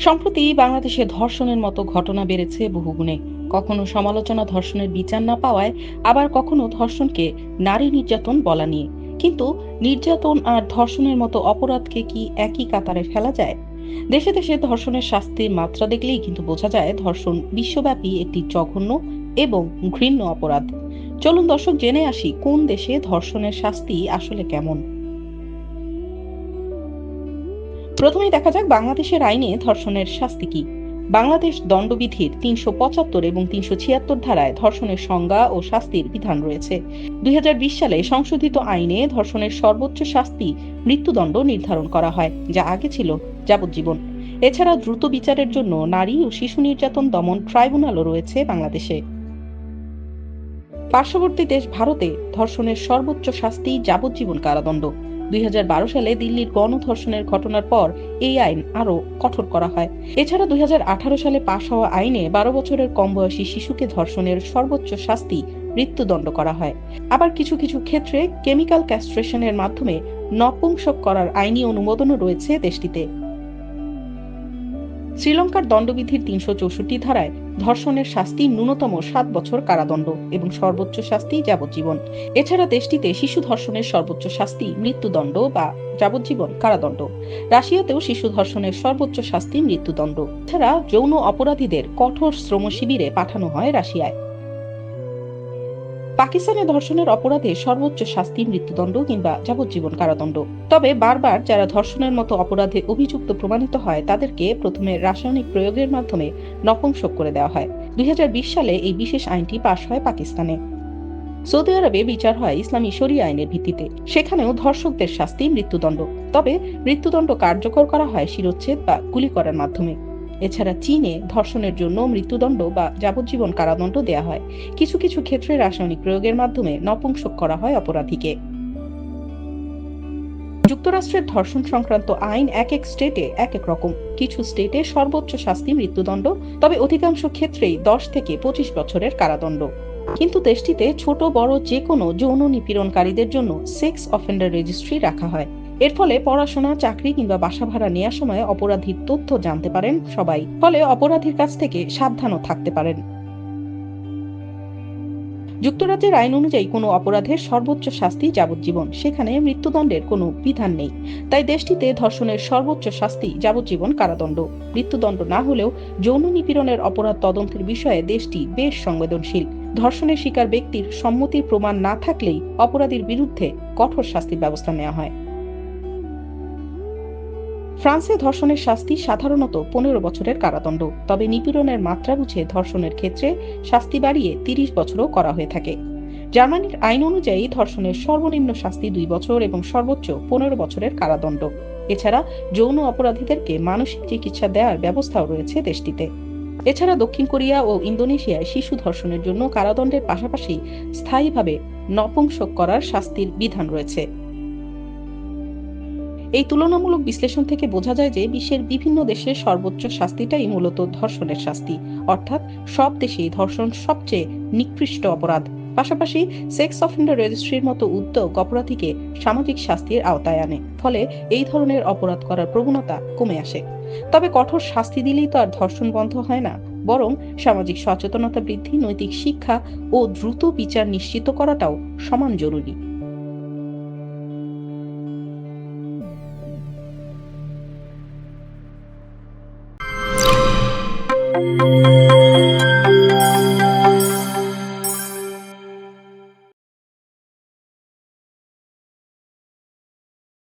সম্প্রতি বাংলাদেশে ধর্ষণের মতো ঘটনা বেড়েছে বহুগুণে। কখনো সমালোচনা ধর্ষণের বিচার না পাওয়ায়, আবার কখনো ধর্ষণকে নারী নির্যাতন বলা নিয়ে। কিন্তু নির্যাতন আর ধর্ষণের মতো অপরাধকে কি একই কাতারে ফেলা যায়? দেশে দেশে ধর্ষণের শাস্তির মাত্রা দেখলেই কিন্তু বোঝা যায় ধর্ষণ বিশ্বব্যাপী একটি জঘন্য এবং ঘৃণ্য অপরাধ। চলুন দর্শক জেনে আসি কোন দেশে ধর্ষণের শাস্তি আসলে কেমন। প্রথমেই দেখা যাক বাংলাদেশের আইনে ধর্ষণের শাস্তি কি। বাংলাদেশ দণ্ডবিধির ৩৭৫ এবং ৩৭৬ ধারায় ধর্ষণের সংজ্ঞা ও শাস্তির বিধান রয়েছে। ২০২০ সালে সংশোধিত আইনে ধর্ষণের সর্বোচ্চ শাস্তি মৃত্যুদণ্ড নির্ধারণ করা হয়, যা আগে ছিল যাবজ্জীবন। এছাড়া দ্রুত বিচারের জন্য নারী ও শিশু নির্যাতন দমন ট্রাইব্যুনালও রয়েছে বাংলাদেশে। পার্শ্ববর্তী দেশ ভারতে ধর্ষণের সর্বোচ্চ শাস্তি যাবজ্জীবন কারাদণ্ড। ২০১২ সালে দিল্লির গণধর্ষণের ঘটনার পর এই আইন আরও কঠোর করা হয়। এছাড়া ২০১৮ সালে পাশ হওয়া আইনে ১২ বছরের কম বয়সী শিশুকে ধর্ষণের সর্বোচ্চ শাস্তি মৃত্যুদণ্ড করা হয়। আবার কিছু কিছু ক্ষেত্রে কেমিক্যাল ক্যাস্ট্রেশনের মাধ্যমে নপুংসক করার আইনি অনুমোদনও রয়েছে দেশটিতে। শ্রীলঙ্কার দণ্ডবিধির ৩৬৪ ধারায় ধর্ষণের শাস্তি ন্যূনতম ৭ বছর কারাদণ্ড এবং সর্বোচ্চ শাস্তি যাবজ্জীবন। এছাড়া দেশটিতে শিশু ধর্ষণের সর্বোচ্চ শাস্তি মৃত্যুদণ্ড বা যাবজ্জীবন কারাদণ্ড। রাশিয়াতেও শিশু ধর্ষণের সর্বোচ্চ শাস্তি মৃত্যুদণ্ড। এছাড়া যৌন অপরাধীদের কঠোর শ্রম শিবিরে পাঠানো হয় রাশিয়ায়। পাকিস্তানে ধর্ষণের অপরাধে সর্বোচ্চ শাস্তি মৃত্যুদণ্ড কিংবা যাবজ্জীবন কারাদণ্ড। তবে বারবার যারা ধর্ষণের মতো অপরাধে অভিযুক্ত প্রমাণিত হয় তাদেরকে প্রথমে রাসায়নিক প্রয়োগের মাধ্যমে নপুংসক করে দেওয়া হয়। ২০২০ সালে এই বিশেষ আইনটি পাশ হয় পাকিস্তানে। সৌদি আরবে বিচার হয় ইসলামী শরিয়া আইনের ভিত্তিতে। সেখানেও ধর্ষকদের শাস্তি মৃত্যুদণ্ড। তবে মৃত্যুদণ্ড কার্যকর করা হয় শিরোচ্ছেদ বা গুলি করার মাধ্যমে। এছাড়া চীনে ধর্ষণের জন্য মৃত্যুদণ্ড বা যাবজ্জীবন কারাদণ্ড দেয়া হয়। কিছু কিছু ক্ষেত্রে রাসায়নিক প্রয়োগের মাধ্যমে নপুংসক করা হয় অপরাধীকে। যুক্তরাষ্ট্রের ধর্ষণ সংক্রান্ত আইন এক এক স্টেটে এক এক রকম। কিছু স্টেটে সর্বোচ্চ শাস্তি মৃত্যুদণ্ড, তবে অধিকাংশ ক্ষেত্রেই ১০ থেকে ২৫ বছরের কারাদণ্ড। কিন্তু দেশটিতে ছোট বড় যে কোনো যৌন নিপীড়নকারীদের জন্য সেক্স অফেন্ডার রেজিস্ট্রি রাখা হয়। এর ফলে পড়াশোনা, চাকরি কিংবা বাসা ভাড়া নেওয়ার সময় অপরাধীর তথ্য জানতে পারেন সবাই, ফলে অপরাধীর কাছ থেকে সাবধানও থাকতে পারেন। যুক্তরাজ্যের আইন অনুযায়ী কোনো অপরাধের সর্বোচ্চ শাস্তি যাবজ্জীবন, সেখানে মৃত্যুদণ্ডের কোনো বিধান নেই। তাই দেশটিতে ধর্ষণের সর্বোচ্চ শাস্তি যাবজ্জীবন কারাদণ্ড। মৃত্যুদণ্ড না হলেও যৌন নিপীড়নের অপরাধ তদন্তের বিষয়ে দেশটি বেশ সংবেদনশীল। ধর্ষণের শিকার ব্যক্তির সম্মতির প্রমাণ না থাকলেই অপরাধীর বিরুদ্ধে কঠোর শাস্তির ব্যবস্থা নেওয়া হয়। ফ্রান্সে ধর্ষণের শাস্তি সাধারণত ১৫ বছরের কারাদণ্ড, তবে নিপীড়নের মাত্রা বুঝে ধর্ষণের ক্ষেত্রে শাস্তি বাড়িয়ে ৩০ বছরও করা হয়ে থাকে। জার্মানির আইন অনুযায়ী ধর্ষণের সর্বনিম্ন শাস্তি ২ বছর এবং সর্বোচ্চ ১৫ বছরের কারাদণ্ড। এছাড়া যৌন অপরাধীদেরকে মানসিক চিকিৎসা দেওয়ার ব্যবস্থাও রয়েছে দেশটিতে। এছাড়া দক্ষিণ কোরিয়া ও ইন্দোনেশিয়ায় শিশু ধর্ষণের জন্য কারাদণ্ডের পাশাপাশি স্থায়ীভাবে নপুংসক করার শাস্তির বিধান রয়েছে। এই তুলনামূলক বিশ্লেষণ থেকে বোঝা যায় যে বিশ্বের বিভিন্ন দেশের সর্বোচ্চ শাস্তিটাই মূলত ধর্ষণের শাস্তি, অর্থাৎ সব দেশেই ধর্ষণ সবচেয়ে নিকৃষ্ট অপরাধ। পাশাপাশি সেক্স অফেন্ডার রেজিস্ট্রির মতো উদ্যোগ অপরাধীকে সামাজিক শাস্তির আওতায় আনে, ফলে এই ধরনের অপরাধ করার প্রবণতা কমে আসে। তবে কঠোর শাস্তি দিলেই তো আর ধর্ষণ বন্ধ হয় না, বরং সামাজিক সচেতনতা বৃদ্ধি, নৈতিক শিক্ষা ও দ্রুত বিচার নিশ্চিত করাটাও সমান জরুরি।